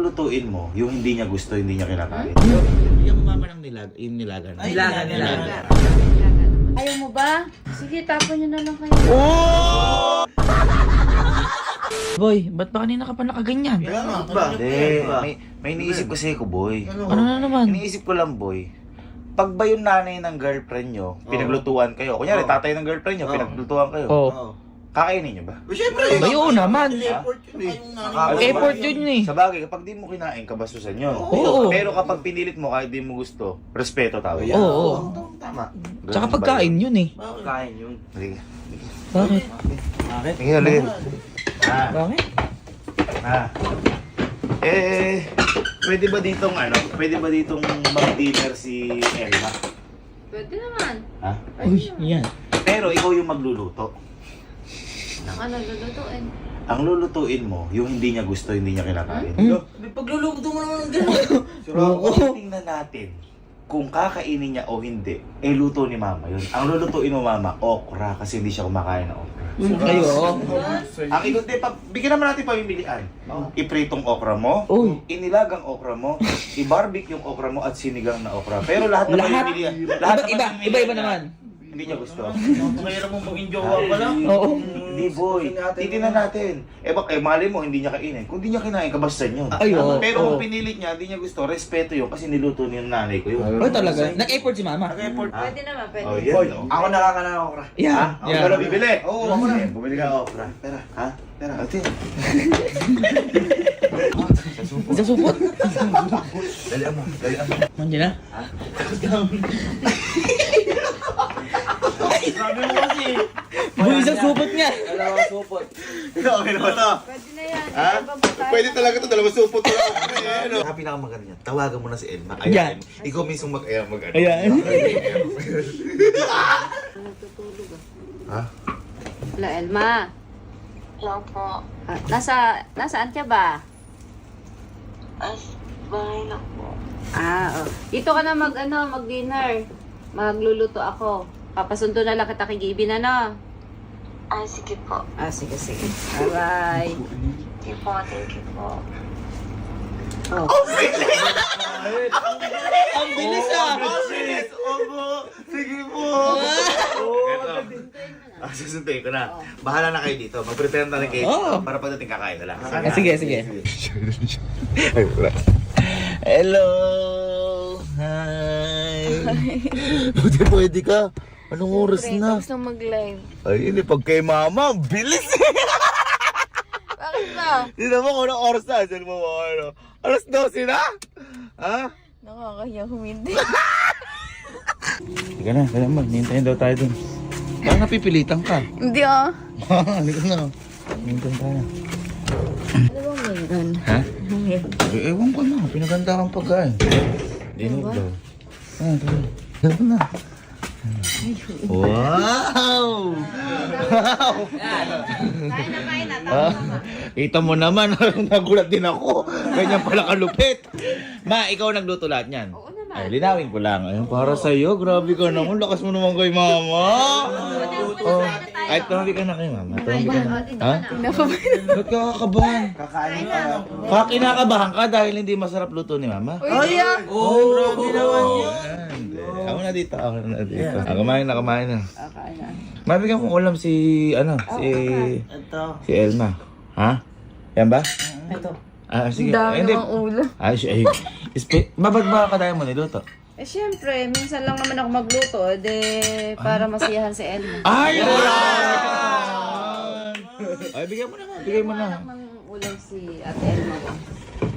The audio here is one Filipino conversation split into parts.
lulutuin mo, yung hindi niya gusto, hindi niya kinakain. Yung mama ng yung nilaga. Nilaga. Ayaw mo ba? Sige, tapon nyo na lang kayo. Boy, ba't ba kanina ka pa nakaganyan? May iniisip kasi ko, boy. Ano na naman? Iniisip ko lang, boy. Pag ba yung nanay ng girlfriend nyo, pinaglutuan kayo, kunyari tatay ng girlfriend nyo, pinaglutuan kayo, Oh. kakainin nyo ba? Siyempre. Bayo naman. Effort yun eh. Sa bagay, kapag di mo kinain, kabasusan yun. Oo. Pero kapag pinilit mo kahit di mo gusto, respeto tawag yan. Oo. Tama. Tsaka pagkain yun eh. Kain yun. Sige. Bakit? Sige, ulit. Bakit? Pwede ba ditong mag-dinner si Elma? Pwede naman. Ha? Uy, yan. Pero ikaw yung magluluto. Ano lulutuin? Ang lulutuin mo, yung hindi niya gusto, hindi niya kinakain. May pagluluto mo naman ng gano'n. Tingnan natin kung kakainin niya o hindi. Luto ni mama yun. Ang lulutuin mo, mama, okra, kasi hindi siya kumakain ng okra. Kayo. Ang ikuti, bigyan naman natin pamimilian. Ipritong okra mo, Uy. inilagang okra mo, i-barbecue yung okra mo at sinigang na okra. Pero lahat na Lahat? pamimilian. Iba naman. Hindi niya gusto. Mahirap mong maging jowa pa lang. Oo. Hindi, boy. Titignan natin. Mali mo, hindi niya kainin. Kung hindi niya kinain, kabasan yun. Ay, oo. Pero Oo. kung pinilit niya, hindi niya gusto, respeto yun kasi niluto niya yung nanay ko yun. Ay, talaga. Nag-effort si mama. Nag-effort. Pwede naman, pwede. Oh, yan. Boy, no? ako nakakana okra. Yan. Ako na bibili. Oo, ako na. Bumili ka okra. Pera. Ha? Pera. Ate. Sa supot. Dalian mo. Nandiyan na. Sabi mo kasi. Boy, isang supot niya. Dalawang supot. Okay na ba ito? Pwede na yan. Ha? Ibang tayo. Pwede talaga ito. Dalawang supot ko lang. Ano? Pinakamaganda niya. Tawagan mo na si Elma. Yan. Ikaw mismo mag-ano. Ayan. Natutulog Ha? Hello, Elma. Hello po. Nasaan ka ba? Bahay lang po. Dito ka na mag-dinner. Magluluto ako. Papasundo na lang kita kay Gaby na, no? Sige po. Sige. Bye-bye. Thank you po. Oh. Ang bilis ah. Opo. Sige po. Susuntuin ko na. Bahala na kayo dito. Mag-prepare na rin kayo dito. Para pagdating kakain na lang. Sige. Ay, wala. Hello! Hi! Buti pwede ka. Anong oras na? Gusto mag-live. Ay, hindi. Pag kay mama, ang bilis Bakit ba? Hindi naman kung anong oras na. Saan mo ano? Alas 12 na? Ha? Nakakahiya humindi. Sige na, naman. Hintayin daw tayo dun. Parang napipilitan ka. Hindi ah. Halika na. Hintayin tayo. Ano bang meron? Ha? Ewan ko na. Pinaganda kang pagkain. Dinig daw. Dinig na. Wow! Kain na. Kita mo naman, nagulat din ako. Ganyan pala kalupit. Ma, ikaw nagluto lahat niyan? Oo naman. Ay, linawin ko lang. Ayun, para sa'yo. Grabe ka naman. Lakas mo naman kay mama. Oh. Ay, tumawag ka na kay mama. Tumawag ka na. Ha? Ba't ka kakabahan? Kakain ka. Kinakabahan ka dahil hindi masarap luto ni mama? Ay, oh, grabe naman yun. Hindi. Ako na dito. Kumain na. Kain na. Mabigyan kong ulam si Ito. Elma. Ha? Yan ba? Ito. Sige. Dami Hindi. namang ulo. Babad ba kadaya mo niluto? Siyempre, minsan lang naman ako magluto, para masiyahan si Elma. Ay! Ay, bigyan mo na nga. Bigyan mo na. Anak ng ulam si Ate Elma ko.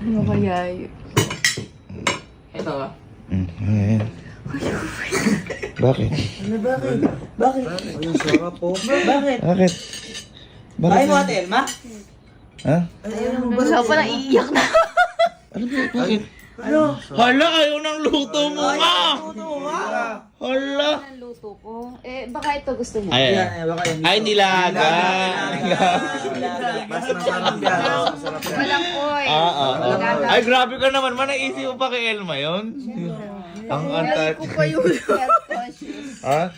Ano kaya yun? Ito ah. Ayan. Bakit? Bakit? Ay, ang sarap po. Bakit? Bakit? Kain mo ate Elma? Ha? Gusto ko parang iiyak na. Ano ba? Bakit? Ano? Hala, ayaw ng luto mo nga! Hala! Ang luto ko. Baka ito gusto niya. Ay, nilaga! Mas masarap yan. Mas masarap yan. Walang koy. Ay, grabe ka naman. Manaisip mo pa kay Elma yun? Ang antat. Health conscious. Ha?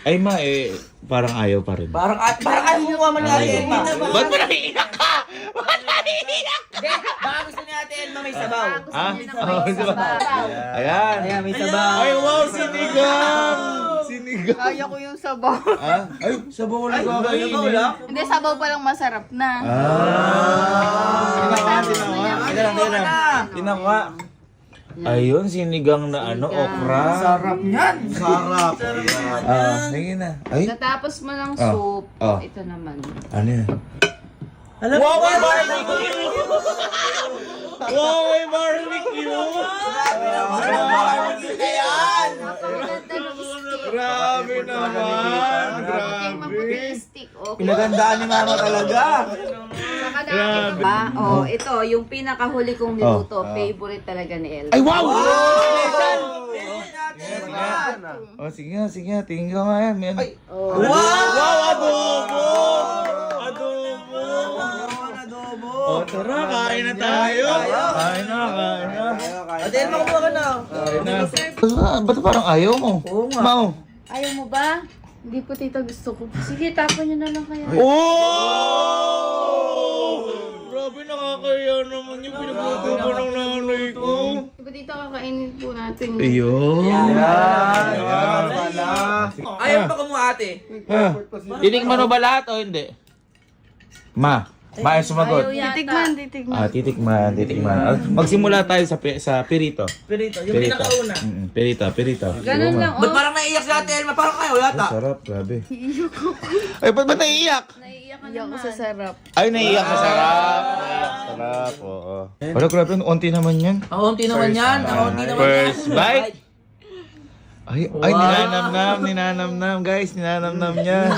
Ay, parang ayaw pa rin. Parang ayaw mo kuha man ni ate Elma. Ba't mo naiiyak ka? Ba't naiiyak? Hindi, baka gusto ni ate Elma may sabaw. Ha? Gusto niya Oh, na may sabaw. sabaw. Ayan. Ayan, may sabaw. Ay, wow, sinigang! Sinigang. Kaya ko yung sabaw. Ha? Ay, sabaw ulit ko kayo. Hindi, sabaw pa lang masarap na. Tinawa. Ayun, sinigang na ano, okra. Sarap niyan. Sarap. Sige na. Ay, Natapos mo ng Ah. soup, Ah. ito naman. ano yan? Alam Wow, may barbecue! Wow, may barbecue! Napakaganda ng stick. Grabe naman! Grabe! Stick, okay. Pinagandaan ni mama talaga. Saka nakakita ba? Oh, ito, yung pinakahuli kong niluto, Oh. favorite talaga ni El. Ay, wow! Oh, sige nga, tingin ka nga yan. May ano. Oh. Wow, adobo! Adobo! Oh, tara, kain na tayo. Kain na. Ate, makabuha ka na. Kain na. Ba't parang ayaw mo? Oo nga. Mau. Ayaw mo ba? Hindi po tita gusto ko. Sige, tapon nyo na lang kaya. Oh! Grabe, nakakaya naman yung pinagluto ko ng nanay ko. Di ba tita kakainin po natin? Ayun. Ayaw pa kumuha ate. Titikman mo ba lahat o hindi? Ma, ay sumagot. Ayaw yata. Titikman. Titikman. Magsimula tayo sa perito. Perito, yung pinakauna. Perito. Ganun lang, Ba't oh. parang naiiyak si ate Elma? Parang kayo yata. Sarap, grabe. Ay, ba't naiiyak? Naiiyak ka Iyak ko naman. sa sarap. Ay, naiiyak sa sarap. Oo. Wala, grabe, ang onti naman yan. Ang unti naman yan. Ang unti naman yan. First bite. Ay, ninanamnam, guys, ninanamnam niya.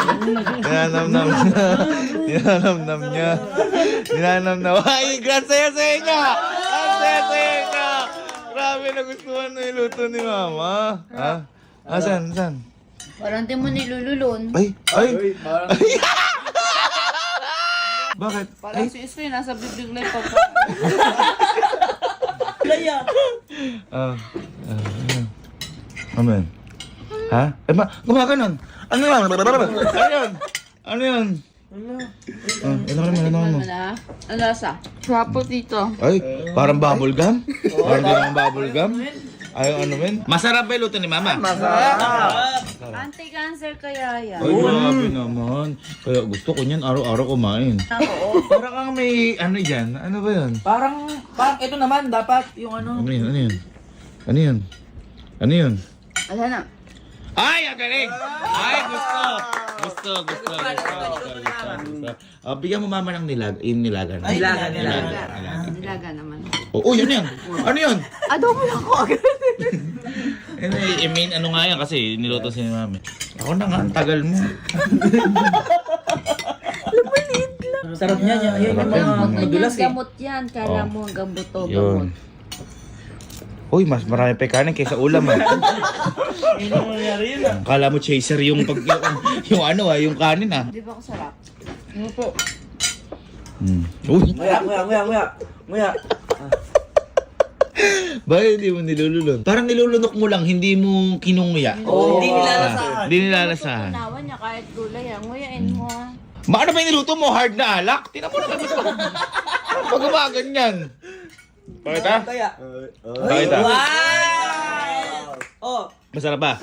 Ninanamnam. Ay, grand saya-saya niya! Ang saya-saya niya! Grabe, nagustuhan na yung luto ni Mama. Ha? Saan? Parang di mo nilululon. Ay! Bakit? Parang si Iskoy, nasa bibig lang pa. Laya. Amen. Ha? Gumaganon. Ano yan? Ano yan? Ano naman? Na? Ang lasa? Sarap po tito. Ay, parang bubble gum? Parang parang bubble gum? Ay, ano men? Masarap ba yung luto ni Mama? Anti-cancer kaya yan. Ay, grabe naman. Kaya gusto ko niyan araw-araw kumain. Parang kang may ano dyan. Ano ba yun? Parang ito naman dapat yung ano. Ano yun? Wala na. Ay, ang galing! Ay, gusto. Bigyan mo Mama ng nilaga. Nilaga. Nilaga naman. Oh, yun yan. Ano yun? Adobo lang ko agad. I mean, ano nga yan kasi niluto si Mami. Ako na nga, ang tagal mo. Sarap niya. Yan yung mga madulas eh. Gamot yan. Kala mo hanggang buto Yun. gamot. Uy, mas marami pa kanin kaysa ulam ah. Hindi mo nangyari yun ah. Kala mo chaser yung yung ano yung kanin ah. Di ba ako sarap? Ano po? Uy, Nguya. bakit hindi mo nilulunok? Parang nilulunok mo lang, hindi mo kinunguya. Hindi nilalasahan. Hindi nilalasahan. Unawan niya kahit gulay. Nguyain mo ah. Ano ba yung niluto mo? Hard na alak? Tingnan mo naman. Pag gumaganyan. Bakit ah? Kaya. Bakit ah? Wow! Oh, Masarap ba?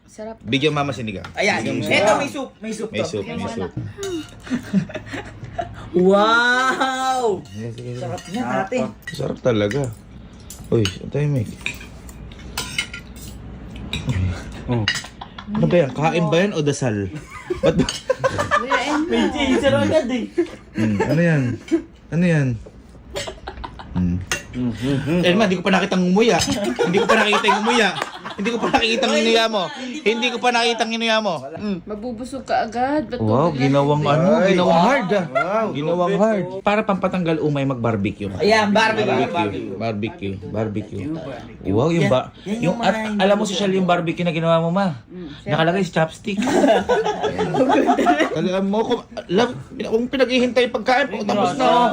Sarap. Bigyan Mama sinigang. ayan. Bigyan mo Ito sinigang. may soup. May soup May to. soup. Wow! Sige. Sarap niya ate. Sarap talaga. Uy, tayo Mike. Ano ba yan? Kain ba yan o dasal? Ba't ba? Nguyain mo. May chaser agad eh. Ano yan? Elma, hindi ko pa nakitang umuya. Hindi ko pa nakita yung umuya. Hindi ko pa nakita ang inuya mo. Hindi ko pa nakita ang inuya mo. Mabubusog ka agad. Ba't Wow, ginawang ano, ginawang hard ah. Ginawang hard. Para pampatanggal umay mag-barbecue. Ayan, barbecue. Barbecue. Wow, yung at alam mo social yung barbecue na ginawa mo ma. Nakalagay sa chopstick. Alam mo kung pinaghihintay pagkain po tapos na.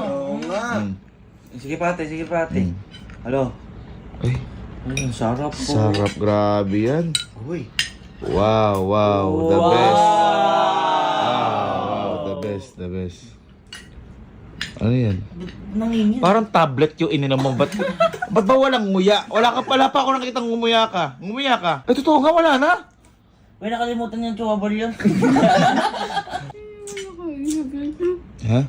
Sige pate. Halo. Ay, Ang sarap po. sarap, grabe yan. Uy. Wow, the best. Wow, the best. Ano yan? Nangingin. Parang tablet yung ininom mo. Ba't ba walang nguya? Wala pa ako nakikitang ngumuya ka. Ngumuya ka. Eh, totoo nga, wala na. Uy, nakalimutan yung chewable yun. Ha?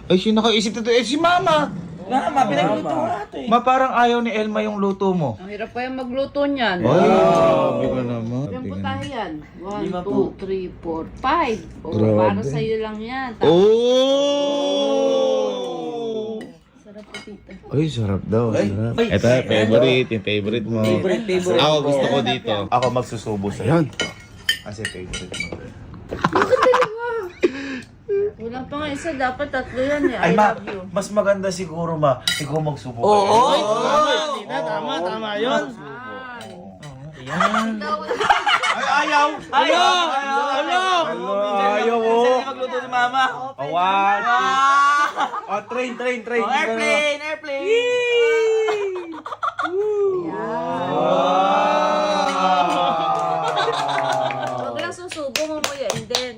Ay, sino nakaisip nito? Eh, si Mama. Mama, pinagluto ko natin. Ma, parang ayaw ni Elma yung luto mo. Ang hirap pa yung magluto niyan. Ay, grabe ka naman. Ilang putahe yan? 1, Lima 2, 3, 4, 5. O, Grabe. para sa'yo lang yan. Tapos, Oh! Sarap po, tita. Ay, sarap daw. Sarap. Ay. Ito, favorite. Yung favorite mo. Favorite. Ako gusto ko dito. Ako magsusubo sa'yo. Yan. Kasi favorite mo. wala pa nga isa. Dapat tatlo yan eh. Ay, I ma, love you. mas maganda siguro, ma. Ikaw magsubo. Oo! Tama yun. Ay, ayaw! Ayaw! Ayaw! Ayaw, oh! Magluto ni Mama. Awan! Oh, train. Airplane! Huwag lang susubo mo mo yan din.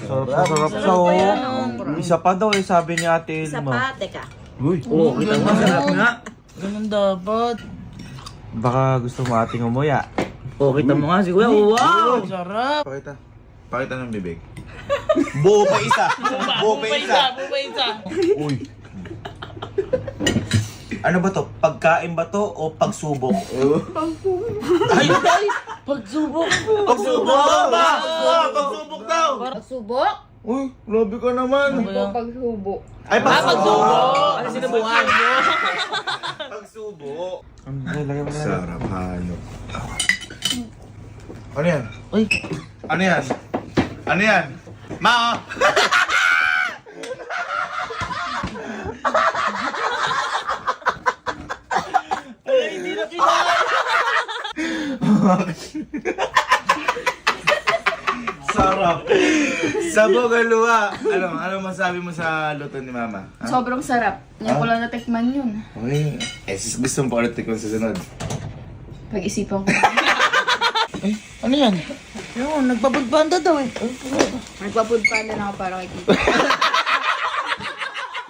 Sarap sa Isa pa daw eh, sabi ni Ate Isa Elma. pa, teka. Uy, Oo, kita mo. Sarap nga. Ganun dapat. baka gusto mo ating umuya. Oo, kita mo nga si Kuya. Wow! Sarap. Pakita. Pakita ng bibig. Buo pa isa. Buo pa isa. Uy. Ano ba to? Pagkain ba to o pagsubok? Ay, pagsubok. Pagsubok ba? Pagsubok daw. Subok? Uy, grabe ka naman. Pagsubo. Ay, pagsubok. Ano sinubukan mo? Pagsubok. Sarap hanok. Ano yan? Uy. Ano yan? Ano yan? Ma! Hindi na kinaya. Sarap. Sabog ang luha. Ano masabi mo sa luto ni Mama? Ha? Sobrang sarap. Ngayon ko lang natikman yun. Okay. Eh, gusto mo pa ulit tikman sa sunod. Pag-isipan ko. Ano yan? Yun, nagbabagpanda daw eh. Nagpapudpanda na ako para kay tita.